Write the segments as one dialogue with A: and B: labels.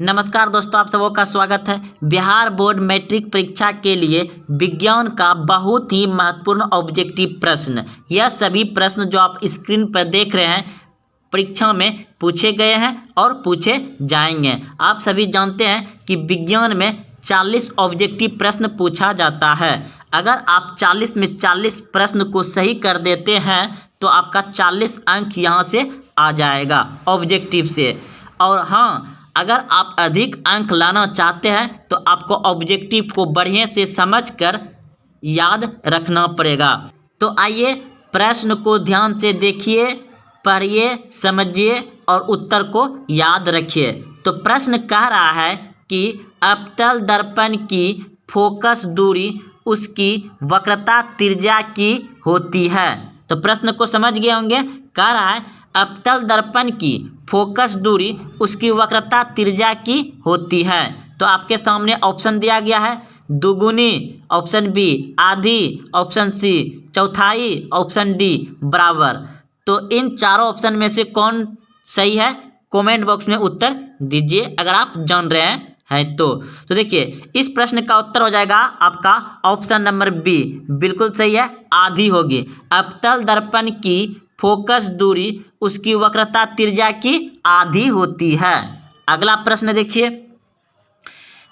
A: नमस्कार दोस्तों, आप सबों का स्वागत है। बिहार बोर्ड मैट्रिक परीक्षा के लिए विज्ञान का बहुत ही महत्वपूर्ण ऑब्जेक्टिव प्रश्न, यह सभी प्रश्न जो आप स्क्रीन पर देख रहे हैं परीक्षा में पूछे गए हैं और पूछे जाएंगे। आप सभी जानते हैं कि विज्ञान में 40 ऑब्जेक्टिव प्रश्न पूछा जाता है। अगर आप 40 में 40 प्रश्न को सही कर देते हैं तो आपका 40 अंक यहाँ से आ जाएगा ऑब्जेक्टिव से। और हाँ, अगर आप अधिक अंक लाना चाहते हैं तो आपको ऑब्जेक्टिव को बढ़िया से समझकर याद रखना पड़ेगा। तो आइए प्रश्न को ध्यान से देखिए, पढ़िए, समझिए और उत्तर को याद रखिए। तो प्रश्न कह रहा है कि अवतल दर्पण की फोकस दूरी उसकी वक्रता त्रिज्या की होती है। तो प्रश्न को समझ गए होंगे। कह रहा है अवतल दर्पण की फोकस दूरी उसकी वक्रता त्रिज्या की होती है। तो आपके सामने ऑप्शन दिया गया है, दुगुनी ऑप्शन बी, आधी ऑप्शन सी, चौथाई ऑप्शन डी, बराबर। तो इन चारों ऑप्शन में से कौन सही है, कमेंट बॉक्स में उत्तर दीजिए अगर आप जान रहे हैं तो देखिए इस प्रश्न का उत्तर हो जाएगा आपका ऑप्शन नंबर बी, बिल्कुल सही है, आधी होगी। अवतल दर्पण की फोकस दूरी उसकी वक्रता त्रिज्या की आधी होती है। अगला प्रश्न देखिए,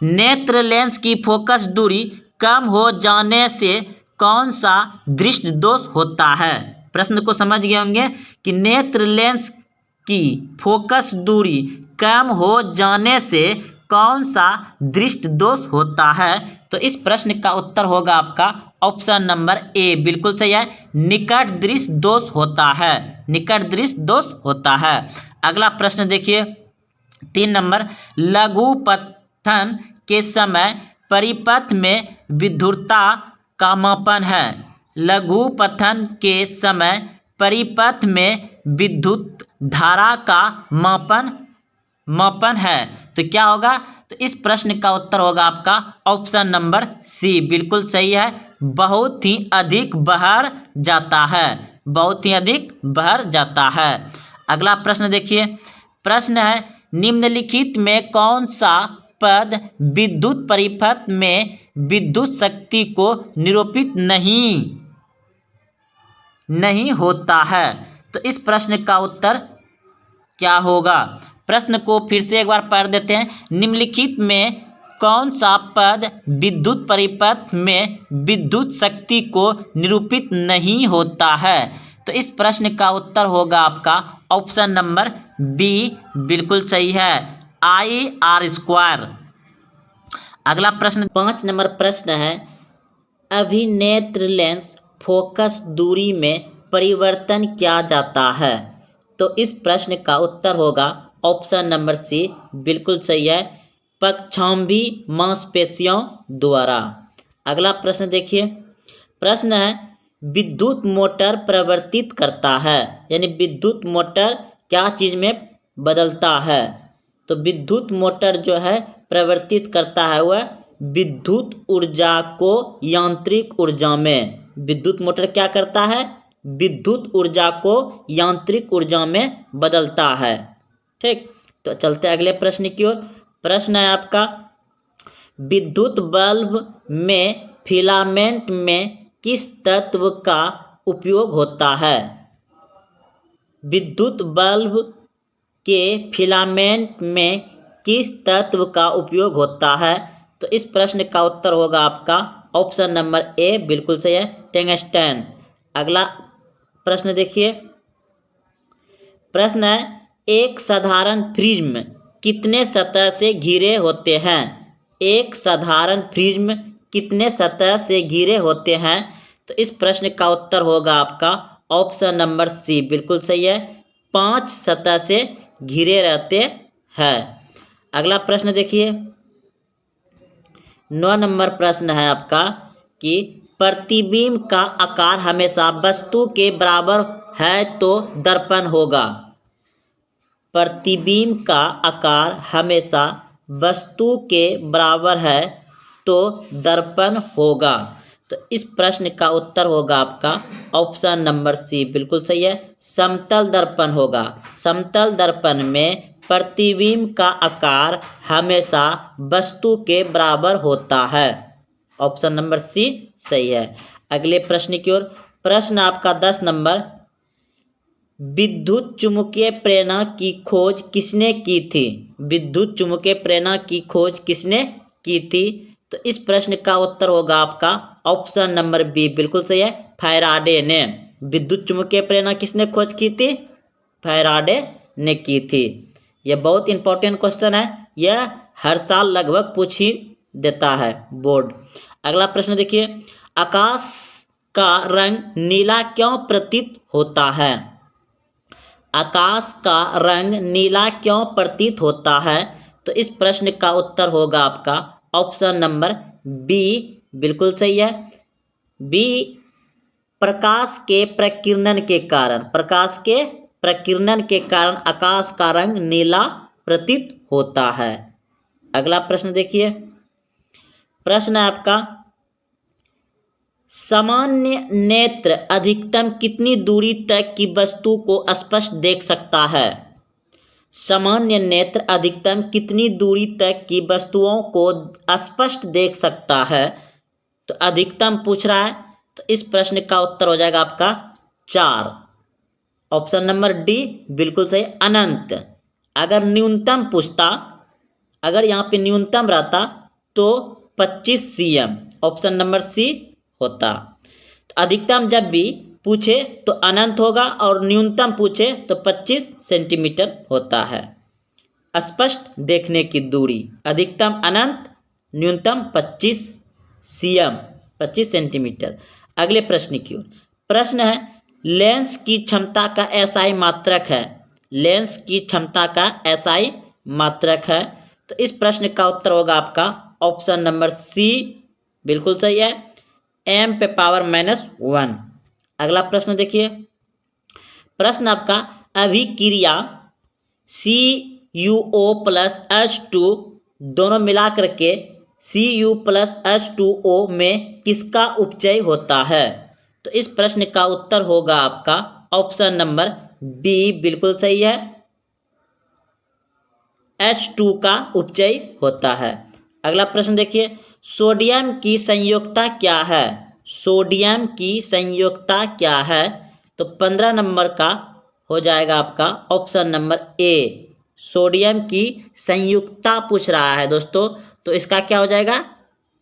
A: नेत्र लेंस की फोकस दूरी कम हो जाने से कौन सा दृष्टि दोष होता है। प्रश्न को समझ गए होंगे कि नेत्र लेंस की फोकस दूरी कम हो जाने से कौन सा दृष्टि दोष होता है। तो इस प्रश्न का उत्तर होगा आपका ऑप्शन नंबर ए, बिल्कुल सही है, निकट दृष्टि दोष होता है, निकट दृष्टि दोष होता है। अगला प्रश्न देखिए 3 नंबर, लघु पठन के समय परिपथ में विद्युतता का मापन है। लघु पठन के समय परिपथ में विद्युत धारा का मापन है। तो क्या होगा, तो इस प्रश्न का उत्तर होगा आपका ऑप्शन नंबर सी, बिल्कुल सही है, बहुत ही अधिक बाहर जाता है, बहुत ही अधिक बाहर जाता है। अगला प्रश्न देखिए, प्रश्न है निम्नलिखित में कौन सा पद विद्युत परिपथ में विद्युत शक्ति को निरूपित नहीं होता है। तो इस प्रश्न का उत्तर क्या होगा। प्रश्न को फिर से एक बार पढ़ देते हैं, निम्नलिखित में कौन सा पद विद्युत परिपथ में विद्युत शक्ति को निरूपित नहीं होता है। तो इस प्रश्न का उत्तर होगा आपका ऑप्शन नंबर बी, बिल्कुल सही है, I/R²। अगला प्रश्न 5 नंबर प्रश्न है, अभिनेत्र लेंस फोकस दूरी में परिवर्तन किया जाता है। तो इस प्रश्न का उत्तर होगा ऑप्शन नंबर सी, बिल्कुल सही है, पक्षाम्बी मांसपेशियों द्वारा। अगला प्रश्न देखिए, प्रश्न है विद्युत मोटर प्रवर्तित करता है, यानी विद्युत मोटर क्या चीज़ में बदलता है। तो विद्युत मोटर जो है प्रवर्तित करता है वह विद्युत ऊर्जा को यांत्रिक ऊर्जा में, विद्युत मोटर क्या करता है, विद्युत ऊर्जा को यांत्रिक ऊर्जा में बदलता है। ठीक, तो चलते अगले प्रश्न की ओर। प्रश्न है आपका, विद्युत बल्ब में फिलामेंट में किस तत्व का उपयोग होता है। विद्युत बल्ब के फिलामेंट में किस तत्व का उपयोग होता है। तो इस प्रश्न का उत्तर होगा आपका ऑप्शन नंबर ए, बिल्कुल सही है, टंगस्टन। अगला प्रश्न देखिए, प्रश्न है एक साधारण प्रिज्म कितने सतह से घिरे होते हैं। एक साधारण प्रिज्म कितने सतह से घिरे होते हैं। तो इस प्रश्न का उत्तर होगा आपका ऑप्शन नंबर सी, बिल्कुल सही है, 5 सतह से घिरे रहते हैं। अगला प्रश्न देखिए 9 नंबर प्रश्न है आपका कि प्रतिबिंब का आकार हमेशा वस्तु के बराबर है तो दर्पण होगा। प्रतिबिंब का आकार हमेशा वस्तु के बराबर है तो दर्पण होगा। तो इस प्रश्न का उत्तर होगा आपका ऑप्शन नंबर सी, बिल्कुल सही है, समतल दर्पण होगा। समतल दर्पण में प्रतिबिंब का आकार हमेशा वस्तु के बराबर होता है। ऑप्शन नंबर सी सही है। अगले प्रश्न की ओर। प्रश्न आपका 10 नंबर, विद्युत चुम्बकीय प्रेरणा की खोज किसने की थी? विद्युत चुम्बकीय प्रेरणा की खोज किसने की थी? तो इस प्रश्न का उत्तर होगा आपका ऑप्शन नंबर बी, बिल्कुल सही है, फैराडे ने। विद्युत चुम्बकीय प्रेरणा किसने खोज की थी? फैराडे ने की थी। यह बहुत इंपॉर्टेंट क्वेश्चन है, यह हर साल लगभग पूछ ही देता है बोर्ड। अगला प्रश्न देखिए, आकाश का रंग नीला क्यों प्रतीत होता है? आकाश का रंग नीला क्यों प्रतीत होता है? तो इस प्रश्न का उत्तर होगा आपका ऑप्शन नंबर बी, बिल्कुल सही है, बी, प्रकाश के प्रकीर्णन के कारण। प्रकाश के प्रकीर्णन के कारण आकाश का रंग नीला प्रतीत होता है। अगला प्रश्न देखिए, प्रश्न है आपका, सामान्य नेत्र अधिकतम कितनी दूरी तक की वस्तु को स्पष्ट देख सकता है? सामान्य नेत्र अधिकतम कितनी दूरी तक की वस्तुओं को स्पष्ट देख सकता है? तो अधिकतम पूछ रहा है, तो इस प्रश्न का उत्तर हो जाएगा आपका 4, ऑप्शन नंबर डी, बिल्कुल सही, अनंत। अगर न्यूनतम पूछता, अगर यहाँ पे न्यूनतम रहता तो 25 cm, ऑप्शन नंबर सी होता। तो अधिकतम जब भी पूछे तो अनंत होगा और न्यूनतम पूछे तो 25 सेंटीमीटर होता है। स्पष्ट देखने की दूरी अधिकतम अनंत, न्यूनतम 25 cm, 25 सेंटीमीटर। अगले प्रश्न की ओर। प्रश्न है, लेंस की क्षमता का एसआई मात्रक है। लेंस की क्षमता का एसआई मात्रक है। तो इस प्रश्न का उत्तर होगा आपका ऑप्शन नंबर सी, बिल्कुल सही है, m पे पावर -1। अगला प्रश्न देखिए, प्रश्न आपका, अभिक्रिया CuO प्लस H2 दोनों मिलाकर के Cu प्लस H2O में किसका उपचय होता है? तो इस प्रश्न का उत्तर होगा आपका ऑप्शन नंबर बी, बिल्कुल सही है, H2 का उपचय होता है। अगला प्रश्न देखिए, सोडियम की संयोजकता क्या है? सोडियम की संयोजकता क्या है? तो 15 नंबर का हो जाएगा आपका ऑप्शन नंबर ए, सोडियम की संयुक्ता पूछ रहा है दोस्तों, तो इसका क्या हो जाएगा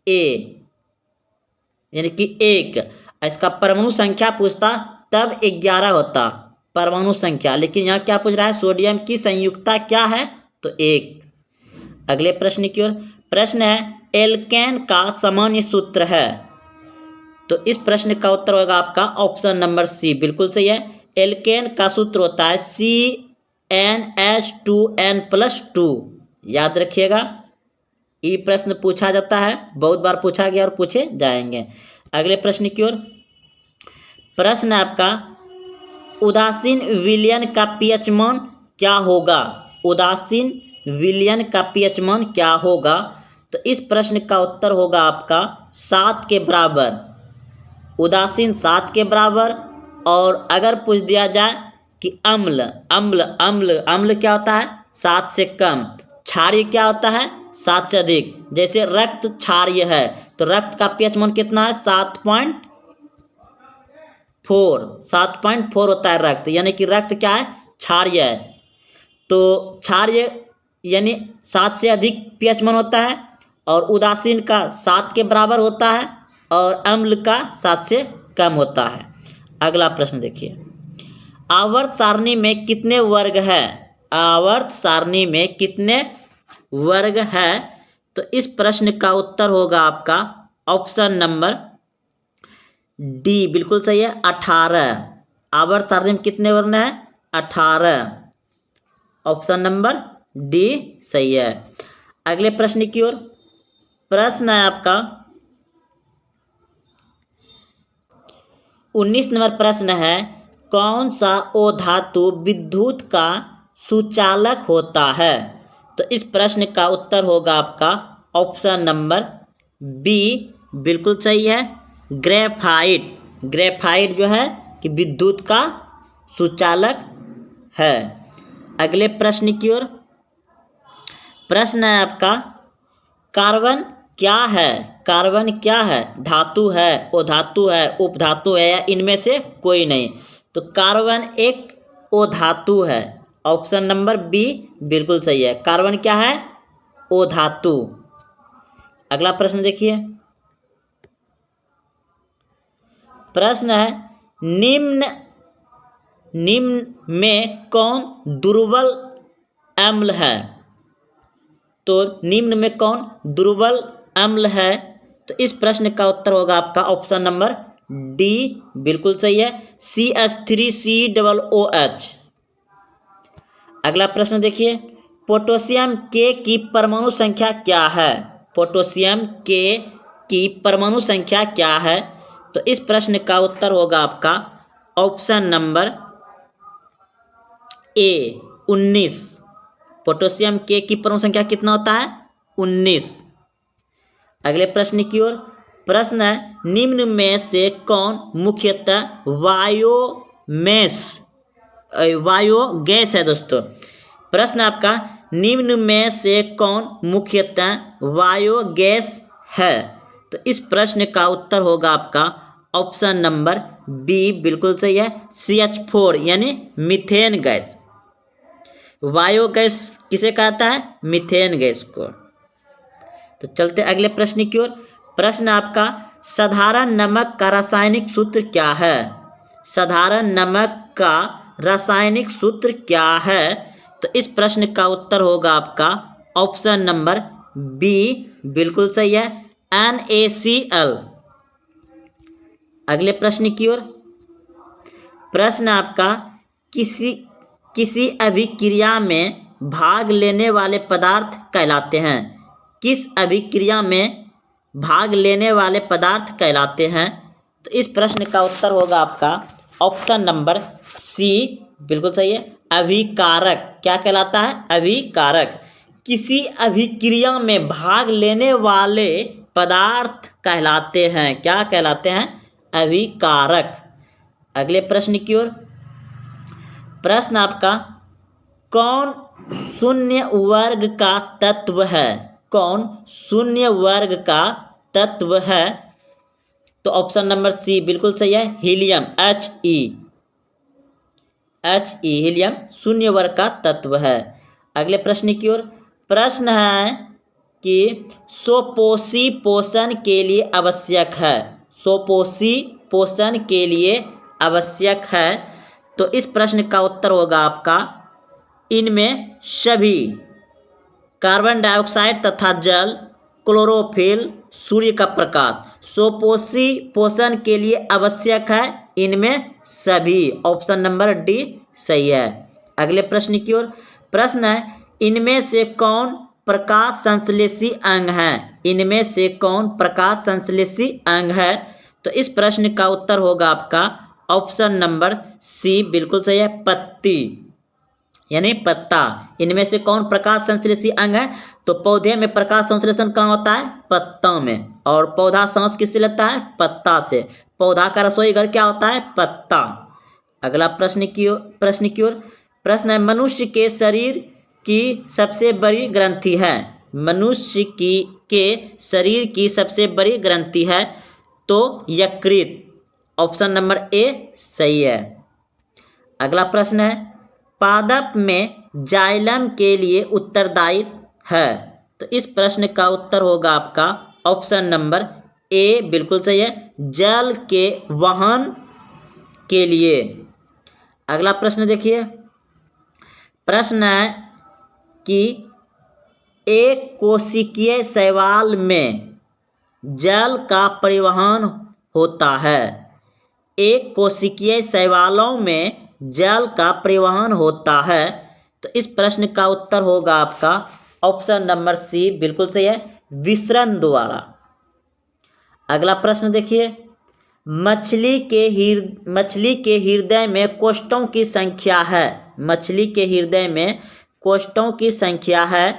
A: ए, यानी कि 1। इसका परमाणु संख्या पूछता तब 11 होता परमाणु संख्या, लेकिन यहाँ क्या पूछ रहा है, सोडियम की संयुक्ता क्या है, तो 1। अगले प्रश्न की ओर। प्रश्न है, एल्केन का सामान्य सूत्र है। तो इस प्रश्न का उत्तर होगा आपका ऑप्शन नंबर सी, बिल्कुल सही है, एल्केन का सूत्र होता है CnH2n+2। याद रखिएगा, ये प्रश्न पूछा जाता है, बहुत बार पूछा गया और पूछे जाएंगे। अगले प्रश्न की ओर। प्रश्न आपका, उदासीन विलयन का पीएच मान क्या होगा? उदासीन विलयन का पीएच मान क्या होगा? तो इस प्रश्न का उत्तर होगा आपका 7 के बराबर, उदासीन 7 के बराबर। और अगर पूछ दिया जाए कि अम्ल अम्ल अम्ल अम्ल क्या होता है, 7 से कम। क्षारीय क्या होता है, 7 से अधिक। जैसे रक्त क्षारीय है तो रक्त का पीएच मान कितना है, 7.4 होता है रक्त, यानी कि रक्त क्या है, क्षारीय है। तो क्षारीय यानी 7 से अधिक पीएच मान होता है, और उदासीन का 7 के बराबर होता है, और अम्ल का 7 से कम होता है। अगला प्रश्न देखिए, आवर्त सारणी में कितने वर्ग है? आवर्त सारणी में कितने वर्ग है? तो इस प्रश्न का उत्तर होगा आपका ऑप्शन नंबर डी, बिल्कुल सही है, 18। आवर्त सारणी में कितने वर्ण है, 18, ऑप्शन नंबर डी सही है। अगले प्रश्न की ओर। प्रश्न है आपका 19 नंबर प्रश्न है, कौन सा ओ धातु विद्युत का सुचालक होता है? तो इस प्रश्न का उत्तर होगा आपका ऑप्शन नंबर बी, बिल्कुल सही है, ग्रेफाइट। ग्रेफाइट जो है कि विद्युत का सुचालक है। अगले प्रश्न की ओर। प्रश्न है आपका, कार्बन क्या है? कार्बन क्या है? धातु है, अधातु है, उपधातु है या इनमें से कोई नहीं? तो कार्बन एक अधातु है। ऑप्शन नंबर बी बिल्कुल सही है। कार्बन क्या है? अधातु। अगला प्रश्न देखिए। प्रश्न है, निम्न में कौन दुर्बल अम्ल है? तो निम्न में कौन दुर्बल अम्ल है? तो इस प्रश्न का उत्तर होगा आपका ऑप्शन नंबर डी बिल्कुल सही है, CH3COOH। अगला प्रश्न देखिए, पोटेशियम के की परमाणु संख्या क्या है? पोटेशियम के की परमाणु संख्या क्या है? तो इस प्रश्न का उत्तर होगा आपका ऑप्शन नंबर ए 19। पोटेशियम के की परमाणु संख्या कितना होता है? 19। अगले प्रश्न की ओर। प्रश्न है, निम्न में से कौन मुख्यतः बायोगैस है दोस्तों? प्रश्न आपका, निम्न में से कौन मुख्यतः बायोगैस है? तो इस प्रश्न का उत्तर होगा आपका ऑप्शन नंबर बी बिल्कुल सही है, CH4 यानी मीथेन गैस। बायोगैस किसे कहता है? मीथेन गैस को। तो चलते अगले प्रश्न की ओर। प्रश्न आपका, साधारण नमक का रासायनिक सूत्र क्या है? साधारण नमक का रासायनिक सूत्र क्या है? तो इस प्रश्न का उत्तर होगा आपका ऑप्शन नंबर बी बिल्कुल सही है, NaCl। अगले प्रश्न की ओर। प्रश्न आपका, किसी अभिक्रिया में भाग लेने वाले पदार्थ कहलाते हैं? किस अभिक्रिया में भाग लेने वाले पदार्थ कहलाते हैं? तो इस प्रश्न का उत्तर होगा आपका ऑप्शन नंबर सी बिल्कुल सही है, अभिकारक। क्या कहलाता है? अभिकारक। किसी अभिक्रिया में भाग लेने वाले पदार्थ कहलाते हैं, क्या कहलाते हैं? अभिकारक। अगले प्रश्न की ओर। प्रश्न आपका, कौन शून्य वर्ग का तत्व है? कौन शून्य वर्ग का तत्व है? तो ऑप्शन नंबर सी बिल्कुल सही है, हीलियम, He हीलियम शून्य वर्ग का तत्व है। अगले प्रश्न की ओर। प्रश्न है कि स्वपोषी पोषण के लिए आवश्यक है। स्वपोषी पोषण के लिए आवश्यक है। तो इस प्रश्न का उत्तर होगा आपका इनमें सभी कार्बन डाइऑक्साइड तथा जल, क्लोरोफिल, सूर्य का प्रकाश स्वपोषी पोषण के लिए आवश्यक है, इनमें सभी। ऑप्शन नंबर डी सही है। अगले प्रश्न की ओर। प्रश्न है, इनमें से कौन प्रकाश संश्लेषी अंग है? इनमें से कौन प्रकाश संश्लेषी अंग है? तो इस प्रश्न का उत्तर होगा आपका ऑप्शन नंबर सी बिल्कुल सही है, पत्ती यानी पत्ता। इनमें से कौन प्रकाश संश्लेषी अंग है? तो पौधे में प्रकाश संश्लेषण कहाँ होता है? पत्ता में। और पौधा सांस किससे लेता है? पत्ता से। पौधा का रसोई घर क्या होता है? पत्ता। अगला प्रश्न की ओर। प्रश्न है, मनुष्य के शरीर की सबसे बड़ी ग्रंथि है? मनुष्य के शरीर की सबसे बड़ी ग्रंथि है तो यकृत। ऑप्शन नंबर ए सही है। अगला प्रश्न है, पादप में जाइलम के लिए उत्तरदायी है? तो इस प्रश्न का उत्तर होगा आपका ऑप्शन नंबर ए बिल्कुल सही है, जल के वहन के लिए। अगला प्रश्न देखिए। प्रश्न है कि एक कोशिकीय शैवाल में जल का परिवहन होता है। एक कोशिकीय शैवालों में जल का परिवहन होता है। तो इस प्रश्न का उत्तर होगा आपका ऑप्शन नंबर सी बिल्कुल सही है, विसरण द्वारा। अगला प्रश्न देखिए। मछली के हृदय में कोष्ठों की संख्या है। मछली के हृदय में कोष्ठों की संख्या है।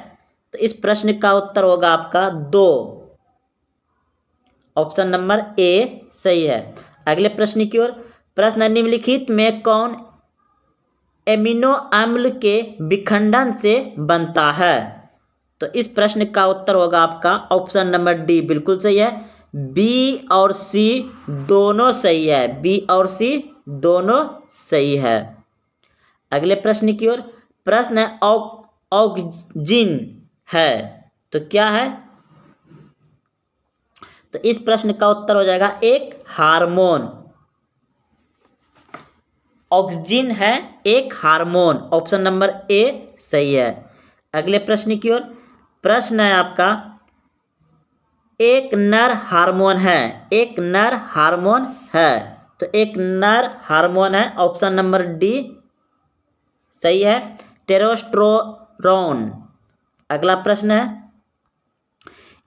A: तो इस प्रश्न का उत्तर होगा आपका 2। ऑप्शन नंबर ए सही है। अगले प्रश्न की ओर। प्रश्न, निम्नलिखित में कौन एमिनो अम्ल के विखंडन से बनता है? तो इस प्रश्न का उत्तर होगा आपका ऑप्शन नंबर डी, बिल्कुल सही है। बी और सी दोनों सही है, बी और सी दोनों सही है। अगले प्रश्न की ओर। प्रश्न है ऑक्सीजन है तो क्या है? तो इस प्रश्न का उत्तर हो जाएगा एक हार्मोन। ऑक्सीजन है एक हार्मोन, ऑप्शन नंबर ए सही है। अगले प्रश्न की ओर। प्रश्न है आपका एक नर हार्मोन है, एक नर हार्मोन है तो एक नर हार्मोन है, ऑप्शन नंबर डी सही है, टेस्टोस्टेरोन। अगला प्रश्न है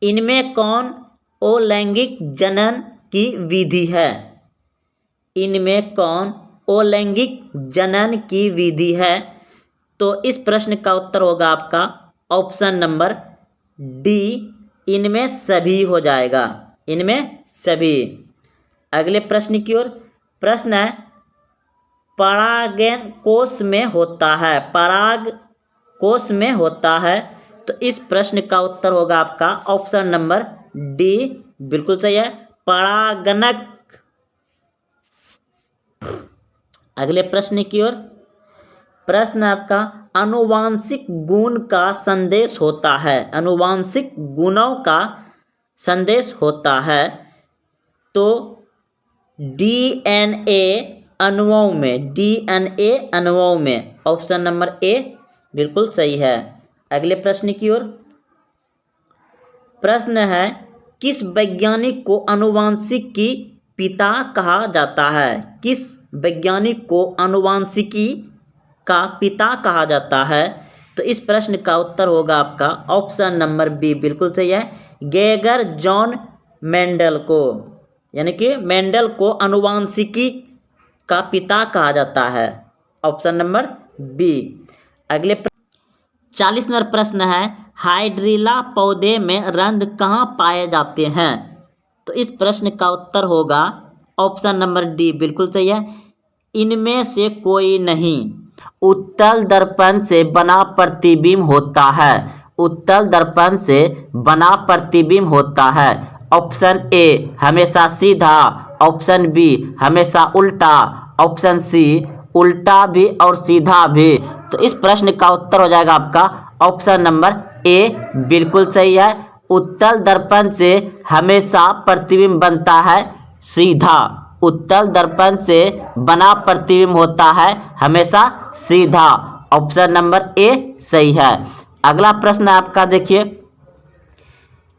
A: इनमें कौन अलैंगिक जनन की विधि है? इनमें कौन अलैंगिक जनन की विधि है? तो इस प्रश्न का उत्तर होगा आपका ऑप्शन नंबर डी, इनमें सभी हो जाएगा, इनमें सभी। अगले प्रश्न की ओर। प्रश्न है परागन कोष में होता है, पराग कोष में होता है तो इस प्रश्न का उत्तर होगा आपका ऑप्शन नंबर डी, बिल्कुल सही है, परागनक। अगले प्रश्न की ओर। प्रश्न आपका आनुवांशिक गुण का संदेश होता है, आनुवांशिक गुणों का संदेश होता है तो डीएनए अणुओं में, डीएनए अणुओं में, ऑप्शन नंबर ए बिल्कुल सही है। अगले प्रश्न की ओर। प्रश्न है किस वैज्ञानिक को आनुवांशिकी की पिता कहा जाता है? किस वैज्ञानिक को आनुवांशिकी का पिता कहा जाता है? तो इस प्रश्न का उत्तर होगा आपका ऑप्शन नंबर बी, बिल्कुल सही है, गेगर जॉन मेंडल को, यानी कि मेंडल को आनुवांशिकी का पिता कहा जाता है, ऑप्शन नंबर बी। अगले 40 नंबर प्रश्न है हाइड्रिला पौधे में रंध्र कहाँ पाए जाते हैं? तो इस प्रश्न का उत्तर होगा ऑप्शन नंबर डी, बिल्कुल सही है, इनमें से कोई नहीं। उत्तल दर्पण से बना प्रतिबिंब होता है, उत्तल दर्पण से बना प्रतिबिंब होता है, ऑप्शन ए हमेशा सीधा, ऑप्शन बी हमेशा उल्टा, ऑप्शन सी उल्टा भी और सीधा भी। तो इस प्रश्न का उत्तर हो जाएगा आपका ऑप्शन नंबर ए, बिल्कुल सही है, उत्तल दर्पण से हमेशा प्रतिबिंब बनता है सीधा, उत्तल दर्पण से बना प्रतिबिंब होता है हमेशा सीधा, ऑप्शन नंबर ए सही है। अगला प्रश्न आपका देखिए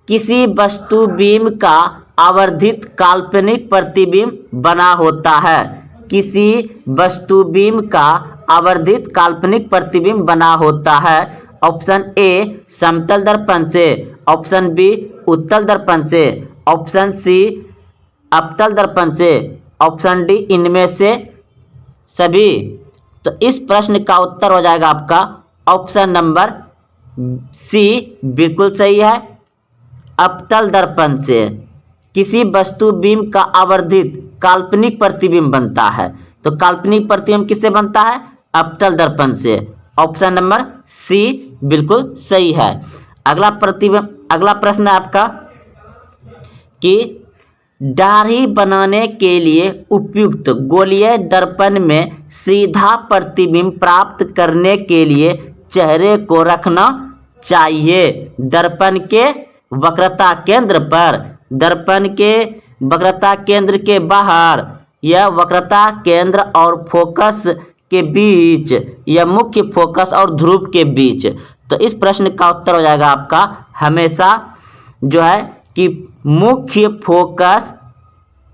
A: किसी वस्तुबिंब का आवर्धित काल्पनिक प्रतिबिंब बना होता है, किसी वस्तुबिंब का आवर्धित काल्पनिक प्रतिबिंब बना होता है, ऑप्शन ए समतल दर्पण से, ऑप्शन बी उत्तल दर्पण से, ऑप्शन सी अवतल दर्पण से, ऑप्शन डी इनमें से सभी। तो इस प्रश्न का उत्तर हो जाएगा आपका ऑप्शन नंबर सी, बिल्कुल सही है, अवतल दर्पण से किसी वस्तुबिंब का आवर्धित काल्पनिक प्रतिबिंब बनता है। तो काल्पनिक प्रतिबिंब किससे बनता है? अवतल दर्पण से, ऑप्शन नंबर सी बिल्कुल सही है। अगला प्रश्न है आपका कि दाढ़ी बनाने के लिए उपयुक्त गोलीय दर्पण में सीधा प्रतिबिंब प्राप्त करने के लिए चेहरे को रखना चाहिए दर्पण के वक्रता केंद्र पर, दर्पण के वक्रता केंद्र के बाहर, या वक्रता केंद्र और फोकस के बीच, या मुख्य फोकस और ध्रुव के बीच। तो इस प्रश्न का उत्तर हो जाएगा आपका हमेशा जो है कि मुख्य फोकस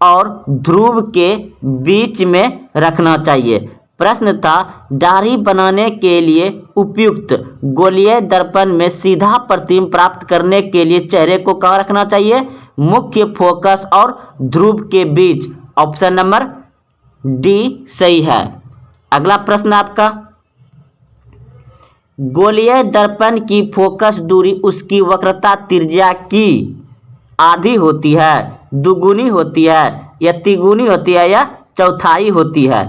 A: और ध्रुव के बीच में रखना चाहिए। प्रश्न था दाढ़ी बनाने के लिए उपयुक्त गोलीय दर्पण में सीधा प्रतिबिंब प्राप्त करने के लिए चेहरे को कहाँ रखना चाहिए? मुख्य फोकस और ध्रुव के बीच, ऑप्शन नंबर डी सही है। अगला प्रश्न आपका गोलीय दर्पण की फोकस दूरी उसकी वक्रता त्रिज्या की आधी होती है, दुगुनी होती है, या तिगुनी होती है, या चौथाई होती है।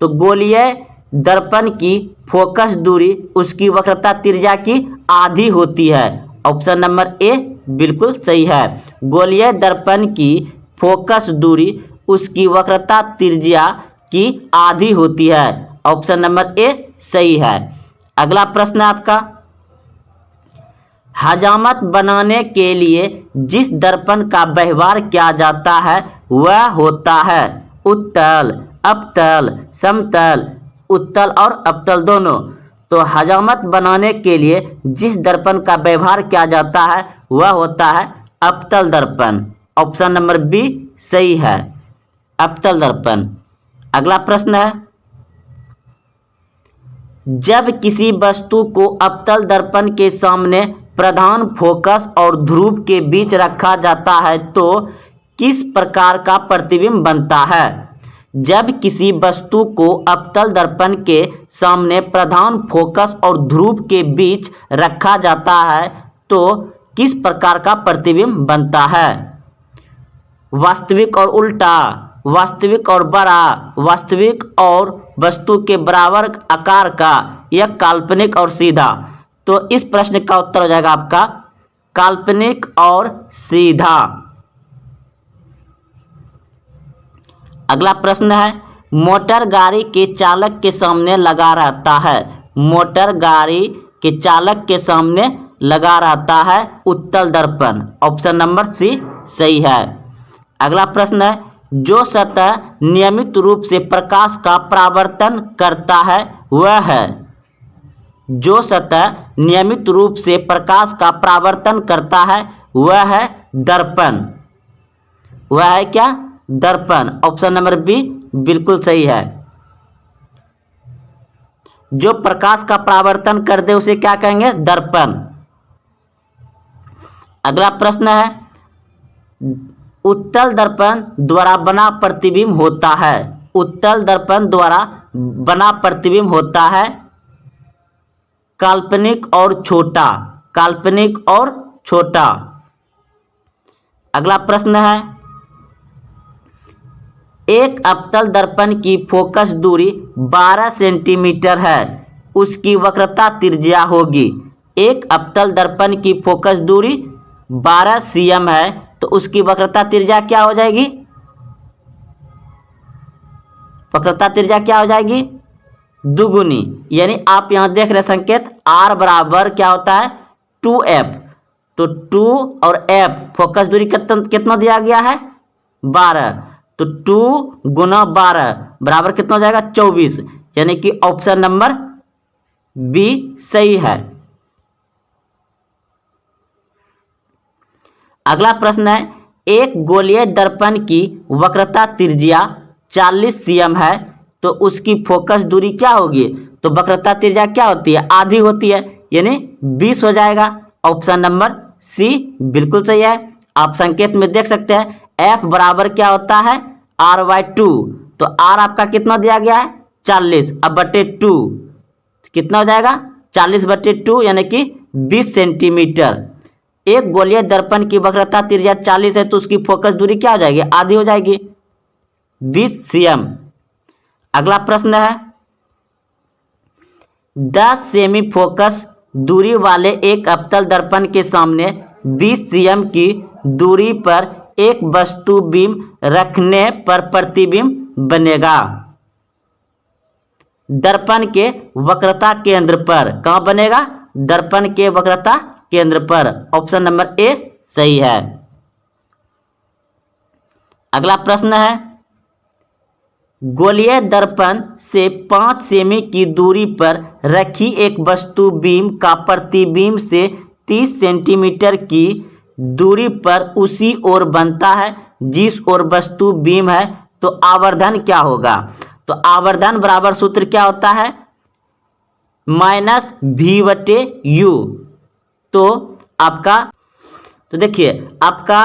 A: तो गोलीय दर्पण की फोकस दूरी उसकी वक्रता त्रिज्या की आधी होती है, ऑप्शन नंबर ए बिल्कुल सही है। गोलीय दर्पण की फोकस दूरी उसकी वक्रता त्रिज्या की आधी होती है। ऑप्शन नंबर ए सही है। अगला प्रश्न है आपका, हजामत बनाने के लिए जिस दर्पण का व्यवहार किया जाता है वह होता है उत्तल, अवतल, समतल, उत्तल और अवतल दोनों। तो हजामत बनाने के लिए जिस दर्पण का व्यवहार किया जाता है वह होता है अवतल दर्पण। ऑप्शन नंबर बी सही है, अवतल दर्पण। अगला प्रश्न है, जब किसी वस्तु को अवतल दर्पण के सामने प्रधान फोकस और ध्रुव के बीच रखा जाता है तो किस प्रकार का प्रतिबिंब बनता है? जब किसी वस्तु को अवतल दर्पण के सामने प्रधान फोकस और ध्रुव के बीच रखा जाता है तो किस प्रकार का प्रतिबिंब बनता है? वास्तविक और उल्टा, वास्तविक और बड़ा, वास्तविक और वस्तु के बराबर आकार का, या काल्पनिक और सीधा? तो इस प्रश्न का उत्तर हो जाएगा आपका काल्पनिक और सीधा। अगला प्रश्न है, मोटर गाड़ी के चालक के सामने लगा रहता है, मोटर गाड़ी के चालक के सामने लगा रहता है उत्तल दर्पण। ऑप्शन नंबर सी सही है। अगला प्रश्न है, जो सतह नियमित रूप से प्रकाश का परावर्तन करता है वह है? जो सतह नियमित रूप से प्रकाश का परावर्तन करता है वह है दर्पण। वह है क्या? दर्पण। ऑप्शन नंबर बी बिल्कुल सही है। जो प्रकाश का परावर्तन कर दे उसे क्या कहेंगे? दर्पण। अगला प्रश्न है, उत्तल दर्पण द्वारा बना प्रतिबिंब होता है, उत्तल दर्पण द्वारा बना प्रतिबिंब होता है काल्पनिक और छोटा, काल्पनिक और छोटा। अगला प्रश्न है, एक अवतल दर्पण की फोकस दूरी 12 सेंटीमीटर है, उसकी वक्रता त्रिज्या होगी। एक अवतल दर्पण की फोकस दूरी 12 cm है तो उसकी वक्रता त्रिज्या क्या हो जाएगी? वक्रता त्रिज्या क्या हो जाएगी? दुगुनी। यानी आप यहां देख रहे संकेत r बराबर क्या होता है? 2f। तो 2 और f फोकस दूरी कितना दिया गया है? 12। तो 2 गुना 12 बराबर कितना हो जाएगा? 24। यानी कि ऑप्शन नंबर बी सही है। अगला प्रश्न है, एक गोलीय दर्पण की वक्रता त्रिज्या 40 cm है तो उसकी फोकस दूरी क्या होगी? तो वक्रता त्रिज्या क्या होती है? आधी होती है, यानी 20 हो जाएगा। ऑप्शन नंबर सी बिल्कुल सही है। आप संकेत में देख सकते हैं f बराबर क्या होता है? r/2। तो r आपका कितना दिया गया है? 40। अब बटे 2 कितना हो जाएगा? 40/2 यानी कि 20 सेंटीमीटर। एक गोलीय दर्पण की वक्रता त्रिज्या 40 है तो उसकी फोकस दूरी क्या हो जाएगी? आधी हो जाएगी, 20 cm। अगला प्रश्न है, 10 सेमी फोकस दूरी वाले एक अवतल दर्पण के सामने 20 cm की दूरी पर एक वस्तु बीम रखने पर प्रतिबिंब बनेगा दर्पण के वक्रता केंद्र पर। कहां बनेगा? दर्पण के वक्रता केंद्र पर। ऑप्शन नंबर ए सही है। अगला प्रश्न है, गोलीय दर्पण से 5 सेमी की दूरी पर रखी एक वस्तु बीम का प्रतिबिंब से 30 सेंटीमीटर की दूरी पर उसी ओर बनता है जिस ओर वस्तु बीम है तो आवर्धन क्या होगा? तो आवर्धन बराबर सूत्र क्या होता है? -v/u। तो आपका तो देखिए आपका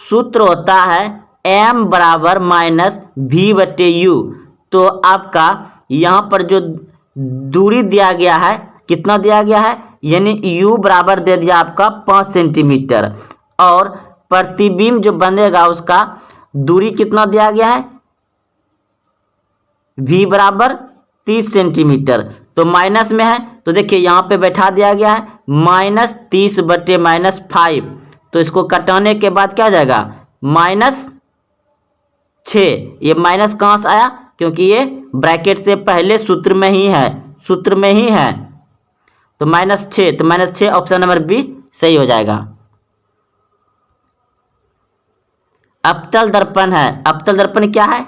A: सूत्र होता है m बराबर -v/u। तो आपका यहाँ पर जो दूरी दिया गया है कितना दिया गया है? यानी u बराबर दे दिया आपका 5 सेंटीमीटर और प्रतिबिंब जो बनेगा उसका दूरी कितना दिया गया है? v बराबर 30 सेंटीमीटर। तो माइनस में है तो देखिए यहाँ पे बैठा दिया गया है -30/-5। तो इसको कटाने के बाद क्या हो जाएगा -6। ये माइनस कहाँ से आया, क्योंकि ये ब्रैकेट से पहले सूत्र में ही है, सूत्र में ही है। तो -6, तो -6 ऑप्शन नंबर बी सही हो जाएगा। अवतल दर्पण है, अवतल दर्पण क्या है,